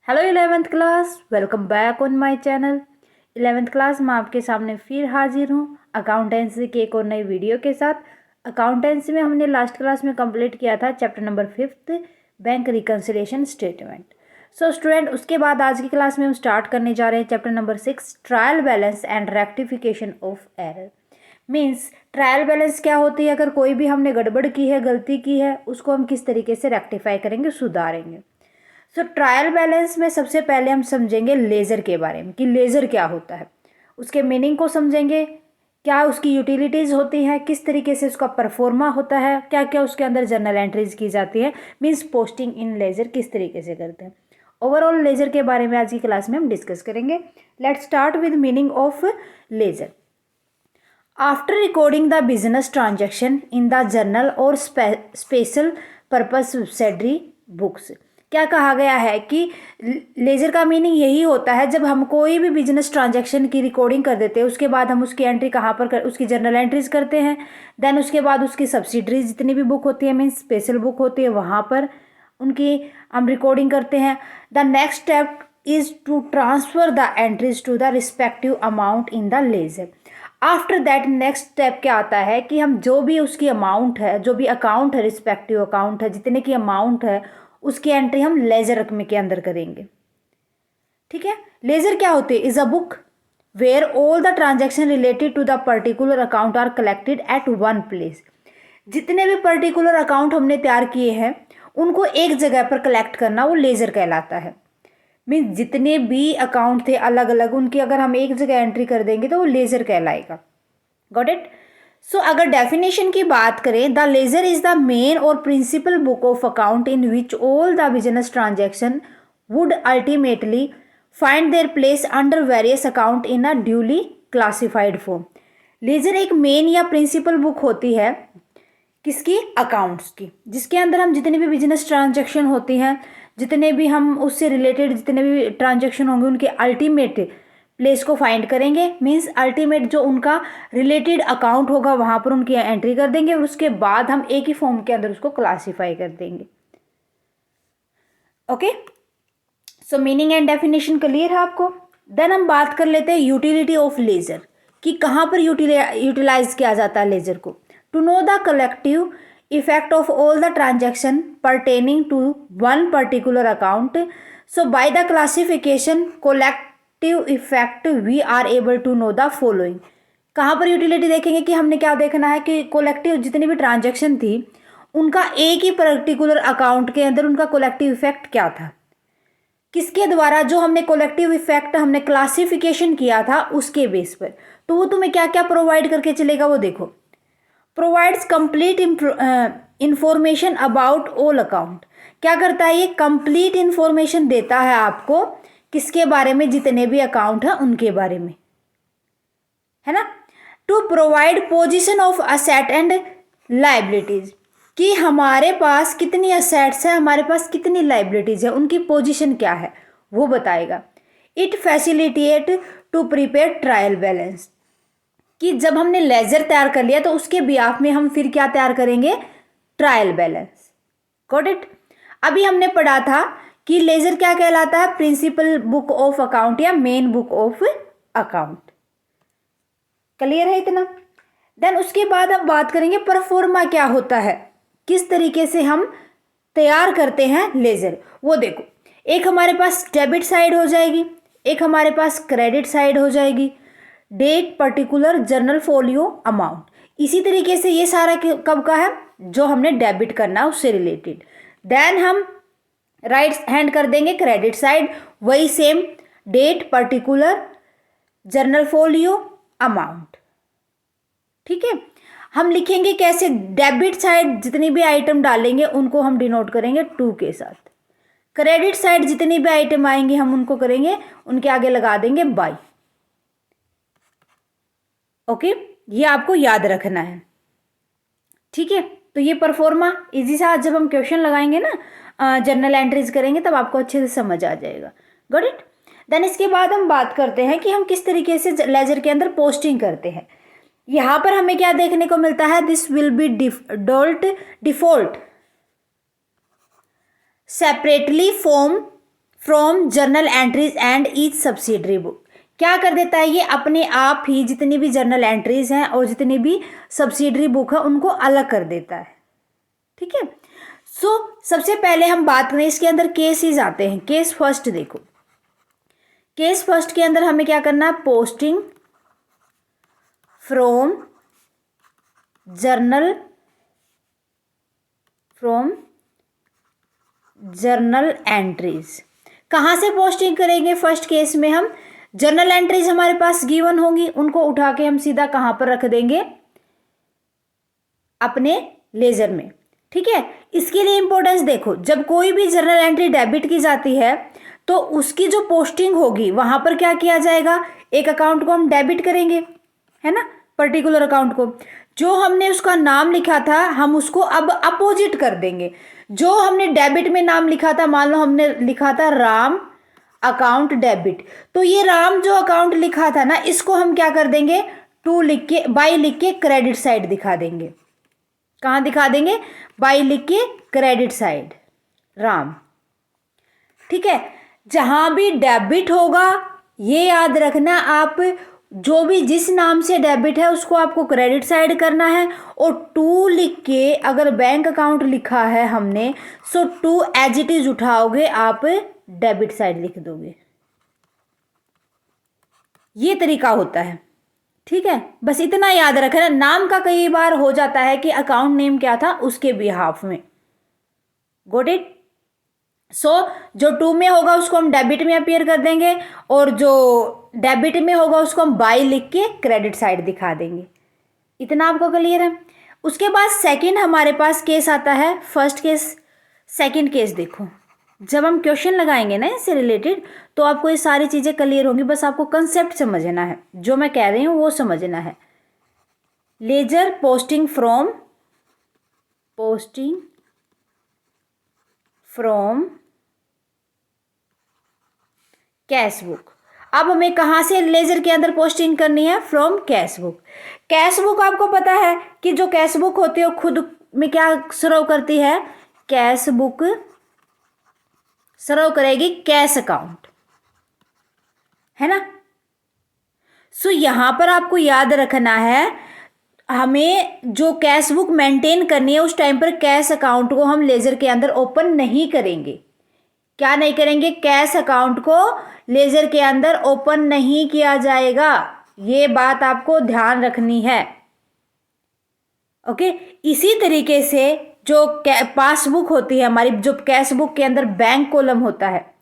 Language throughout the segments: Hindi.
Hello 11th class, welcome back on my channel. 11th class में आपके सामने फिर हाजिर हूँ अकाउंटेंसी के एक और नई वीडियो के साथ। अकाउंटेंसी में हमने लास्ट क्लास में कंप्लीट किया था chapter number 5 bank reconciliation statement. So student, उसके बाद आज की क्लास में हम स्टार्ट करने जा रहे हैं chapter number 6 trial balance and rectification of error. Means trial balance क्या होती है, अगर कोई भी हमने गड़बड़ की है, गलती की है, उसको हम किस तरीके से रेक्टिफाई करेंगे, सुधारेंगे। सो ट्रायल बैलेंस में सबसे पहले हम समझेंगे लेज़र के बारे में कि लेज़र क्या होता है, उसके मीनिंग को समझेंगे, क्या उसकी यूटिलिटीज़ होती हैं, किस तरीके से उसका परफॉर्मा होता है, क्या क्या उसके अंदर जर्नल एंट्रीज की जाती है, मीन्स पोस्टिंग इन लेज़र किस तरीके से करते हैं। ओवरऑल लेज़र के बारे में आज की क्लास में हम डिस्कस करेंगे। Let's start with meaning of laser. After recording the business transaction in the journal और स्पेशल पर्पस सब्सिडरी बुक्स, क्या कहा गया है कि लेज़र का मीनिंग यही होता है जब हम कोई भी बिजनेस ट्रांजैक्शन की रिकॉर्डिंग कर देते हैं, उसके बाद हम उसकी एंट्री कहाँ पर उसकी जर्नल एंट्रीज करते हैं। देन उसके बाद उसकी सब्सिडरीज जितनी भी बुक होती है, मीन्स स्पेशल बुक होती है, वहाँ पर उनकी हम रिकॉर्डिंग करते हैं। The next step is to transfer the entries to the respective amount in the ledger. After that next step क्या आता है कि हम जो भी उसकी अमाउंट है, जो भी अकाउंट है, रिस्पेक्टिव अकाउंट है, जितने की अमाउंट है, उसकी एंट्री हम लेजर रकम के अंदर करेंगे। ठीक है, लेजर क्या होती है? Is a book where all the transaction related to the particular account are collected at one place. जितने भी पर्टिकुलर अकाउंट हमने तैयार किए हैं उनको एक जगह पर कलेक्ट करना, वो लेजर कहलाता है। मीन्स जितने भी अकाउंट थे अलग अलग, उनकी अगर हम एक जगह एंट्री कर देंगे तो वो लेजर कहलाएगा। Got it? सो अगर डेफिनेशन की बात करें, the ledger is the main or principal book of account in which all the business transaction would ultimately find their place under various account in a duly classified form. Ledger एक मेन या प्रिंसिपल बुक होती है किसकी? अकाउंट्स की, जिसके अंदर हम जितने भी बिजनेस ट्रांजेक्शन होती हैं, जितने भी हम उससे रिलेटेड जितने भी ट्रांजेक्शन होंगे, उनके अल्टीमेट प्लेस को फाइंड करेंगे। मीन्स अल्टीमेट जो उनका रिलेटेड अकाउंट होगा वहाँ पर उनकी एंट्री कर देंगे और उसके बाद हम एक ही फॉर्म के अंदर उसको क्लासीफाई कर देंगे। Okay, so meaning and definition clear है आपको। देन हम बात कर लेते हैं यूटिलिटी ऑफ लेजर कि कहाँ पर यूटिलाइज किया जाता है लेजर को। To know the collective effect of all the transaction pertaining to one particular account, so by the classification collective effect we are able to know the following. कहाँ पर यूटिलिटी देखेंगे कि हमने क्या देखना है कि कोलेक्टिव जितनी भी ट्रांजेक्शन थी उनका एक ही पर्टिकुलर अकाउंट के अंदर उनका कोलेक्टिव इफेक्ट क्या था, किसके द्वारा, जो हमने कोलेक्टिव इफेक्ट हमने क्लासिफिकेशन किया था उसके बेस पर। तो वो तुम्हें क्या क्या प्रोवाइड करके चलेगा, वो देखो। Provides complete information about all account. क्या करता है ये? कंप्लीट इंफॉर्मेशन देता है आपको, किसके बारे में? जितने भी अकाउंट हैं उनके बारे में, है ना। To provide position of asset and liabilities, कि हमारे पास कितनी असेट्स है, हमारे पास कितनी लाइबिलिटीज है, उनकी पोजीशन क्या है, वो बताएगा। It facilitate to prepare trial balance, कि जब हमने लेजर तैयार कर लिया तो उसके बिहाफ में हम फिर क्या तैयार करेंगे? Trial balance. Got it? अभी हमने पढ़ा था कि लेजर क्या कहलाता है? प्रिंसिपल बुक ऑफ अकाउंट या main book of account. Clear है इतना? देन उसके बाद अब बात करेंगे परफॉर्मा क्या होता है, किस तरीके से हम तैयार करते हैं लेजर। वो देखो, एक हमारे पास डेबिट साइड हो जाएगी, एक हमारे पास क्रेडिट साइड हो जाएगी, date, particular, journal folio, amount. इसी तरीके से ये सारा कब का है? जो हमने डेबिट करना है उससे रिलेटेड। देन हम राइट हैंड कर देंगे क्रेडिट साइड, वही same, date, particular, journal folio, amount. ठीक है, हम लिखेंगे कैसे? डेबिट साइड जितनी भी आइटम डालेंगे उनको हम डिनोट करेंगे 2 के साथ। क्रेडिट साइड जितनी भी आइटम आएंगे हम उनको करेंगे, उनके आगे लगा देंगे बाई। ओके, ये आपको याद रखना है। ठीक है, तो ये परफॉर्मा इजी सा, जब हम क्वेश्चन लगाएंगे ना, जर्नल एंट्रीज करेंगे तब आपको अच्छे से समझ आ जाएगा। Got it? देन इसके बाद हम बात करते हैं कि हम किस तरीके से लेजर के अंदर पोस्टिंग करते हैं। यहाँ पर हमें क्या देखने को मिलता है? This will be default separately from journal entries and each subsidiary book. क्या कर देता है ये, अपने आप ही जितनी भी जर्नल एंट्रीज हैं और जितनी भी सब्सिडरी बुक है उनको अलग कर देता है। ठीक है। सो सबसे पहले हम बात करें, इसके अंदर केसेस आते हैं। केस फर्स्ट देखो, केस फर्स्ट के अंदर हमें क्या करना है, पोस्टिंग फ्रॉम जर्नल एंट्रीज। कहाँ से पोस्टिंग करेंगे, फर्स्ट केस में हम जर्नल एंट्रीज हमारे पास गिवन होंगी, उनको उठा के हम सीधा कहाँ पर रख देंगे, अपने लेजर में। ठीक है। इसके लिए इंपॉर्टेंस देखो, जब कोई भी जर्नल एंट्री डेबिट की जाती है तो उसकी जो पोस्टिंग होगी वहां पर क्या किया जाएगा, एक अकाउंट को हम डेबिट करेंगे, है ना, पर्टिकुलर अकाउंट को। जो हमने उसका नाम लिखा था हम उसको अब अपोजिट कर देंगे। जो हमने डेबिट में नाम लिखा था, मान लो हमने लिखा था राम अकाउंट डेबिट, तो ये राम जो अकाउंट लिखा था ना, इसको हम क्या कर देंगे, टू लिख के, बाई लिख के क्रेडिट साइड दिखा देंगे। कहाँ दिखा देंगे, बाई लिख के क्रेडिट साइड राम। ठीक है। जहां भी डेबिट होगा ये याद रखना, आप जो भी जिस नाम से डेबिट है उसको आपको क्रेडिट साइड करना है, और टू लिख के, अगर बैंक अकाउंट लिखा है हमने, सो टू एज इट इज उठाओगे, आप डेबिट साइड लिख दोगे। ये तरीका होता है। ठीक है। बस इतना याद रखना, नाम का कई बार हो जाता है कि अकाउंट नेम क्या था उसके बिहाफ में। Got it. सो जो टू में होगा उसको हम डेबिट में अपीयर कर देंगे, और जो डेबिट में होगा उसको हम बाई लिख के क्रेडिट साइड दिखा देंगे। इतना आपको क्लियर है। उसके बाद सेकंड हमारे पास केस आता है, फर्स्ट केस सेकंड केस देखो। जब हम क्वेश्चन लगाएंगे ना इससे रिलेटेड, तो आपको ये सारी चीज़ें क्लियर होंगी, बस आपको कंसेप्ट समझना है, जो मैं कह रही हूँ वो समझना है। Ledger posting from cash book. अब हमें कहाँ से लेजर के अंदर पोस्टिंग करनी है, from cash book. Cash book आपको पता है कि जो कैश बुक होती है वो खुद में क्या सर्व करती है, कैश बुक सर्व करेगी कैश अकाउंट, है ना। सो यहां पर आपको याद रखना है, हमें जो कैश बुक मेंटेन करनी है उस टाइम पर कैश अकाउंट को हम लेजर के अंदर ओपन नहीं करेंगे। क्या नहीं करेंगे, कैश अकाउंट को लेजर के अंदर ओपन नहीं किया जाएगा। ये बात आपको ध्यान रखनी है। ओके। इसी तरीके से जो पासबुक होती है हमारी, जो कैश बुक के अंदर बैंक कॉलम होता है,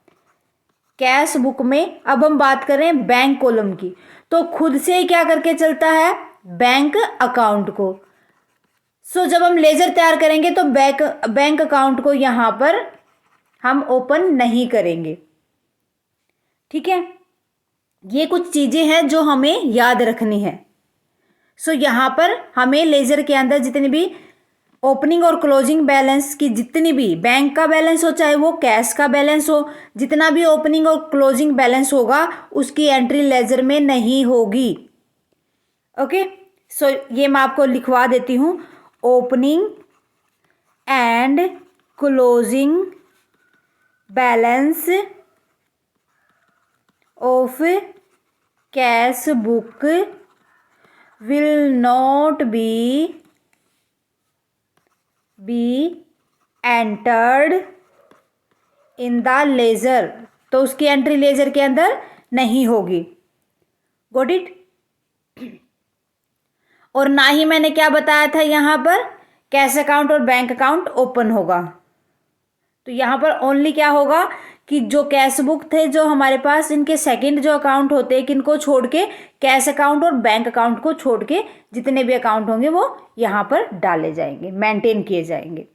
कैश बुक में अब हम बात करें बैंक कॉलम की, तो खुद से ही क्या करके चलता है, बैंक अकाउंट को। सो जब हम लेजर तैयार करेंगे तो बैंक अकाउंट को यहां पर हम ओपन नहीं करेंगे। ठीक है। ये कुछ चीजें हैं जो हमें याद रखनी है। सो यहां पर हमें लेजर के अंदर जितनी भी ओपनिंग और क्लोजिंग बैलेंस की, जितनी भी बैंक का बैलेंस हो चाहे वो कैश का बैलेंस हो, जितना भी ओपनिंग और क्लोजिंग बैलेंस होगा उसकी एंट्री लेजर में नहीं होगी। ओके। सो ये मैं आपको लिखवा देती हूँ, opening and closing balance of cash book will not be entered in the ledger. तो उसकी एंट्री लेजर के अंदर नहीं होगी। Got it. और ना ही मैंने क्या बताया था, यहां पर कैश अकाउंट और बैंक अकाउंट ओपन होगा। तो यहां पर ओनली क्या होगा कि जो कैश बुक थे जो हमारे पास, इनके सेकंड जो अकाउंट होते हैं, किनको छोड़ के, कैश अकाउंट और बैंक अकाउंट को छोड़ के जितने भी अकाउंट होंगे वो यहाँ पर डाले जाएंगे, मेंटेन किए जाएंगे।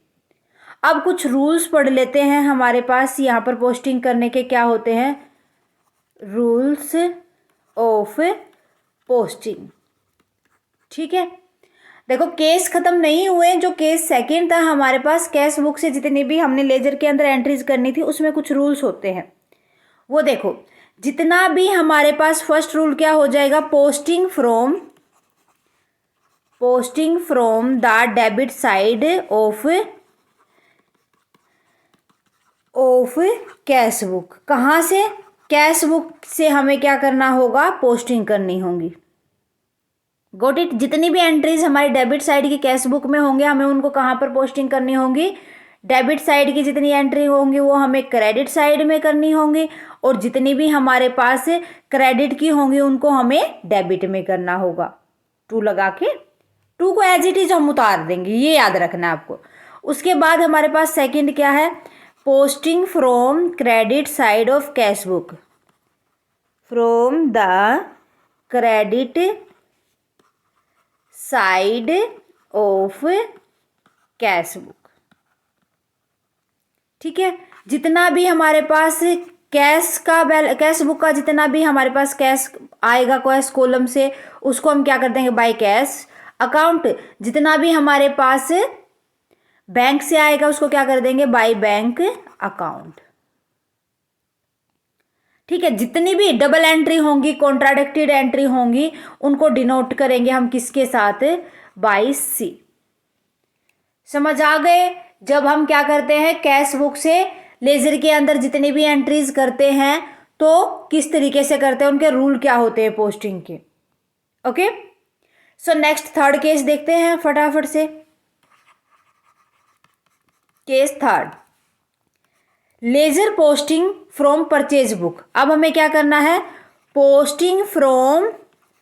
अब कुछ रूल्स पढ़ लेते हैं हमारे पास यहाँ पर पोस्टिंग करने के क्या होते हैं, रूल्स ऑफ पोस्टिंग। ठीक है। देखो केस खत्म नहीं हुए, जो केस सेकंड था हमारे पास, कैश बुक से जितनी भी हमने लेजर के अंदर एंट्रीज करनी थी उसमें कुछ रूल्स होते हैं। वो देखो, जितना भी हमारे पास फर्स्ट रूल क्या हो जाएगा, posting from the debit side of cash book. कहाँ से? कैश बुक से हमें क्या करना होगा? पोस्टिंग करनी होगी। Got it. जितनी भी एंट्रीज हमारी डेबिट साइड की कैश बुक में होंगे हमें उनको कहाँ पर पोस्टिंग करनी होगी? डेबिट साइड की जितनी एंट्री होंगी वो हमें क्रेडिट साइड में करनी होंगी, और जितनी भी हमारे पास क्रेडिट की होंगी उनको हमें डेबिट में करना होगा। टू लगा के, टू को एज इट इज हम उतार देंगे, ये याद रखना है आपको। उसके बाद हमारे पास सेकंड क्या है? Posting from credit side of cash book. From the credit side of cash book. ठीक है, जितना भी हमारे पास कैश बुक का जितना भी हमारे पास कैश आएगा कैश कॉलम से, उसको हम क्या कर देंगे? By cash account. जितना भी हमारे पास बैंक से आएगा उसको क्या कर देंगे? By bank account. ठीक है, जितनी भी डबल एंट्री होंगी, कॉन्ट्राडिक्टेड एंट्री होंगी, उनको डिनोट करेंगे हम किसके साथ? बाय सी। समझ आ गए? जब हम क्या करते हैं कैश बुक से लेजर के अंदर जितनी भी एंट्रीज करते हैं तो किस तरीके से करते हैं, उनके रूल क्या होते हैं पोस्टिंग के। Okay, so next third case देखते हैं फटाफट से। Case third, ledger posting from purchase book. अब हमें क्या करना है? Posting from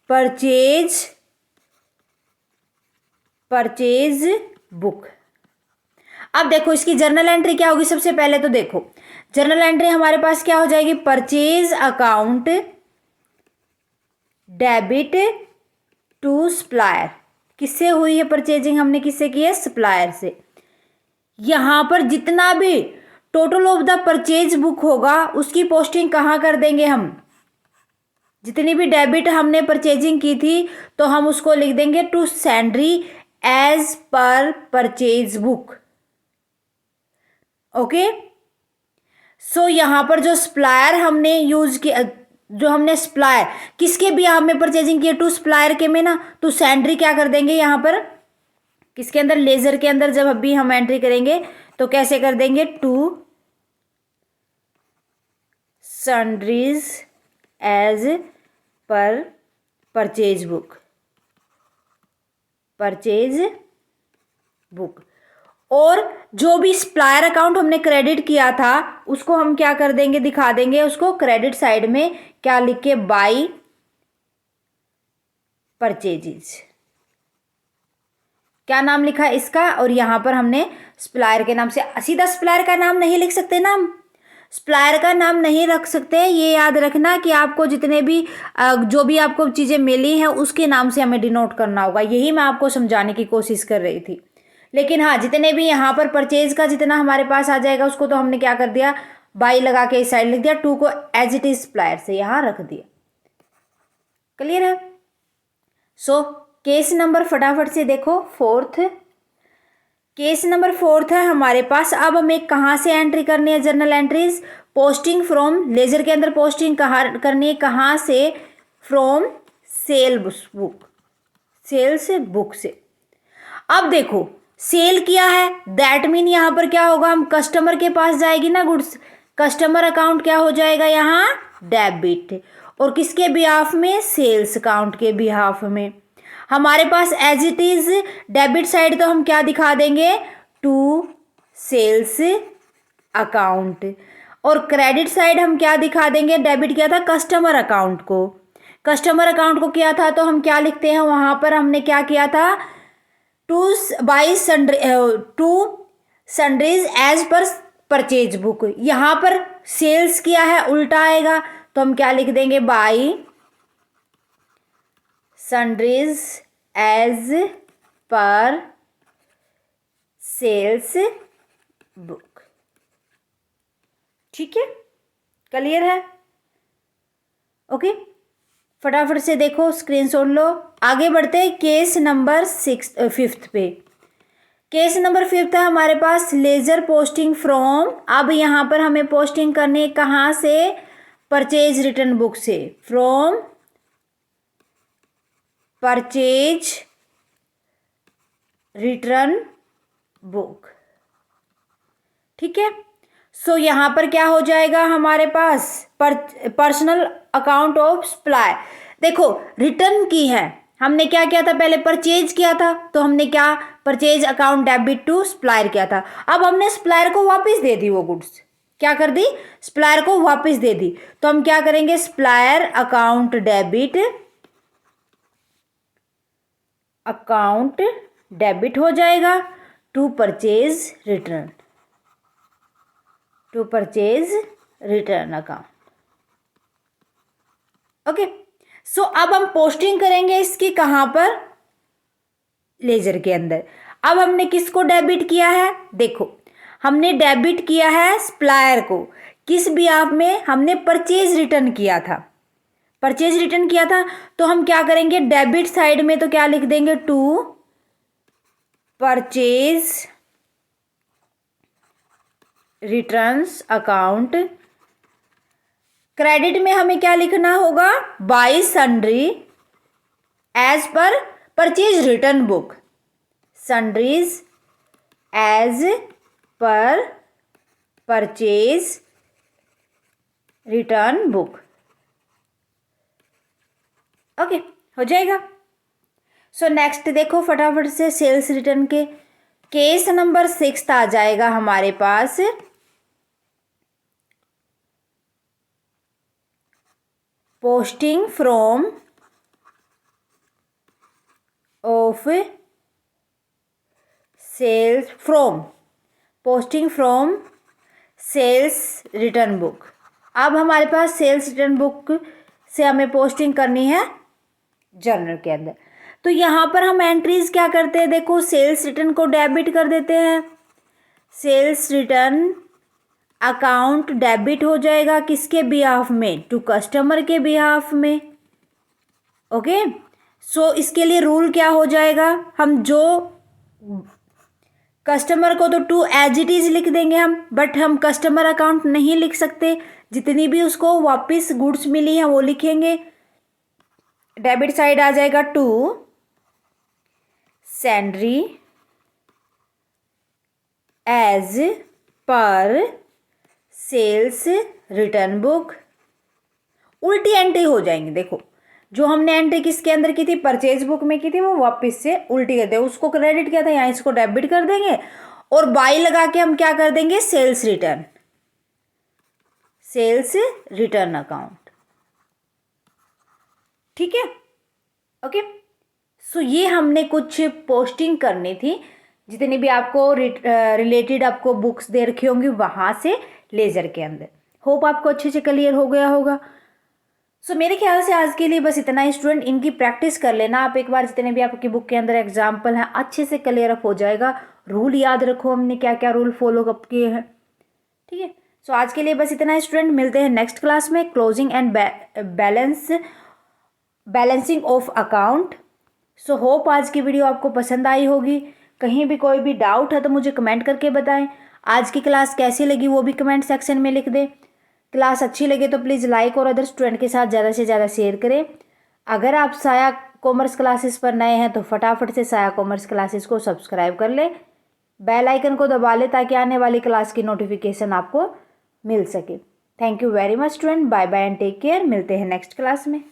purchase book. अब देखो इसकी जर्नल एंट्री क्या होगी? सबसे पहले तो देखो जर्नल एंट्री हमारे पास क्या हो जाएगी? Purchase account debit to supplier. किससे हुई है परचेजिंग? हमने किससे की है? सप्लायर से। यहां पर जितना भी total of the purchase book होगा उसकी पोस्टिंग कहाँ कर देंगे हम? जितनी भी डेबिट हमने परचेजिंग की थी तो हम उसको लिख देंगे to sundry as per purchase book. Okay, so यहां पर जो सप्लायर हमने यूज किया, जो हमने सप्लायर किसके भी हमें परचेजिंग की? टू सप्लायर के में ना, तो सैंड्री क्या कर देंगे यहां पर? किसके अंदर? लेजर के अंदर जब अभी हम एंट्री करेंगे तो कैसे कर देंगे? To sundries as per purchase book. और जो भी सप्लायर अकाउंट हमने क्रेडिट किया था उसको हम क्या कर देंगे? दिखा देंगे उसको क्रेडिट साइड में क्या लिख के? By purchases. क्या नाम लिखा है इसका? और यहां पर हमने सप्लायर के नाम से, सीधा सप्लायर का नाम नहीं लिख सकते ना हम, सप्लायर का नाम नहीं रख सकते। ये याद रखना कि आपको जितने भी जो भी आपको चीजें मिली हैं उसके नाम से हमें डिनोट करना होगा। यही मैं आपको समझाने की कोशिश कर रही थी। लेकिन हाँ, जितने भी यहाँ पर परचेज का जितना हमारे पास आ जाएगा उसको तो हमने क्या कर दिया? बाई लगा के इस साइड लिख दिया, टू को एज इट इज सप्लायर से यहां रख दिया। क्लियर है? सो केस नंबर फटाफट से देखो, फोर्थ केस नंबर फोर्थ है हमारे पास। अब हमें कहाँ से एंट्री करनी है? Journal entries posting from ledger के अंदर पोस्टिंग कहाँ करनी है? कहाँ से? फ्रॉम सेल्स बुक से। अब देखो सेल किया है, दैट मीन यहाँ पर क्या होगा? हम कस्टमर के पास जाएगी ना गुड्स, कस्टमर अकाउंट क्या हो जाएगा यहाँ? डेबिट। और किसके बिहाफ में? सेल्स अकाउंट के बिहाफ में। हमारे पास as it is debit side तो हम क्या दिखा देंगे? To sales account. और क्रेडिट साइड हम क्या दिखा देंगे? डेबिट किया था कस्टमर अकाउंट को, कस्टमर अकाउंट को किया था तो हम क्या लिखते हैं वहां पर? हमने क्या किया था? To sundries as per purchase book. यहां पर सेल्स किया है, उल्टा आएगा तो हम क्या लिख देंगे? By sundries as per sales book. ठीक है, क्लियर है? ओके, फटाफट से देखो, स्क्रीनशॉट लो। आगे बढ़ते हैं केस नंबर फिफ्थ पे। केस नंबर फिफ्थ है हमारे पास लेजर पोस्टिंग फ्रॉम। अब यहाँ पर हमें पोस्टिंग करनी है कहाँ से? परचेज रिटर्न बुक से। From purchase return book. ठीक है, सो यहाँ पर क्या हो जाएगा हमारे पास, पर्सनल अकाउंट ऑफ सप्लायर। देखो रिटर्न की है, हमने क्या किया था, पहले परचेज किया था, तो हमने क्या purchase account debit to supplier किया था। अब हमने सप्लायर को वापस दे दी वो गुड्स, क्या कर दी, सप्लायर को वापस दे दी। तो हम क्या करेंगे, supplier account debit, account debit हो जाएगा to purchase return, to purchase return account. Okay, so अब हम पोस्टिंग करेंगे इसकी कहां पर, लेजर के अंदर। अब हमने किसको डेबिट किया है, देखो हमने डेबिट किया है सप्लायर को, किस बिहाफ में, हमने परचेज रिटर्न किया था, परचेज रिटर्न किया था। तो हम क्या करेंगे, डेबिट साइड में तो क्या लिख देंगे, to purchase returns account. Credit में हमें क्या लिखना होगा, by sundry as per purchase return book, sundries as per purchase return book. Okay, हो जाएगा। सो नेक्स्ट देखो फटाफट से, सेल्स रिटर्न के केस नंबर 6 आ जाएगा हमारे पास, posting from of sales from, posting from sales return book. अब हमारे पास सेल्स रिटर्न बुक से हमें पोस्टिंग करनी है जर्नल के अंदर। तो यहाँ पर हम एंट्रीज क्या करते हैं, देखो सेल्स रिटर्न को डेबिट कर देते हैं, सेल्स रिटर्न अकाउंट डेबिट हो जाएगा किसके बिहाफ में, टू कस्टमर के बिहाफ में। ओके, सो इसके लिए रूल क्या हो जाएगा, हम जो कस्टमर को तो टू एज इट इज लिख देंगे हम, बट हम कस्टमर अकाउंट नहीं लिख सकते, जितनी भी उसको वापस गुड्स मिली है वो लिखेंगे। डेबिट साइड आ जाएगा to sundry as per sales return book. उल्टी एंट्री हो जाएंगी, देखो जो हमने एंट्री किसके अंदर की थी, परचेज बुक में की थी, वो वापस से उल्टी कर देंगे, उसको क्रेडिट किया था यहाँ इसको डेबिट कर देंगे, और बाई लगा के हम क्या कर देंगे, sales return, sales return account. ठीक है, ओके। सो ये हमने कुछ पोस्टिंग करनी थी, जितनी भी आपको रिलेटेड आपको बुक्स दे रखी होंगी वहाँ से लेजर के अंदर। होप आपको अच्छे से क्लियर हो गया होगा। सो मेरे ख्याल से आज के लिए बस इतना ही। स्टूडेंट इनकी प्रैक्टिस कर लेना आप एक बार, जितने भी आपकी बुक के अंदर एग्जाम्पल हैं अच्छे से क्लियर अप हो जाएगा। रूल याद रखो हमने क्या क्या रूल फॉलो अप किए हैं, ठीक है। सो आज के लिए बस इतना ही स्टूडेंट, मिलते हैं नेक्स्ट क्लास में, closing and balancing of account. So hope आज की वीडियो आपको पसंद आई होगी। कहीं भी कोई भी डाउट है तो मुझे कमेंट करके बताएं। आज की क्लास कैसी लगी वो भी कमेंट सेक्शन में लिख दें। क्लास अच्छी लगे तो प्लीज़ लाइक और अदर स्टूडेंट के साथ ज़्यादा से ज़्यादा शेयर करें। अगर आप साया कॉमर्स क्लासेस पर नए हैं तो फटाफट से साया कॉमर्स क्लासेस को सब्सक्राइब कर लें, बेल आइकन को दबा लें ताकि आने वाली क्लास की नोटिफिकेशन आपको मिल सके। Thank you very much student, bye bye and take care. मिलते हैं नेक्स्ट क्लास में।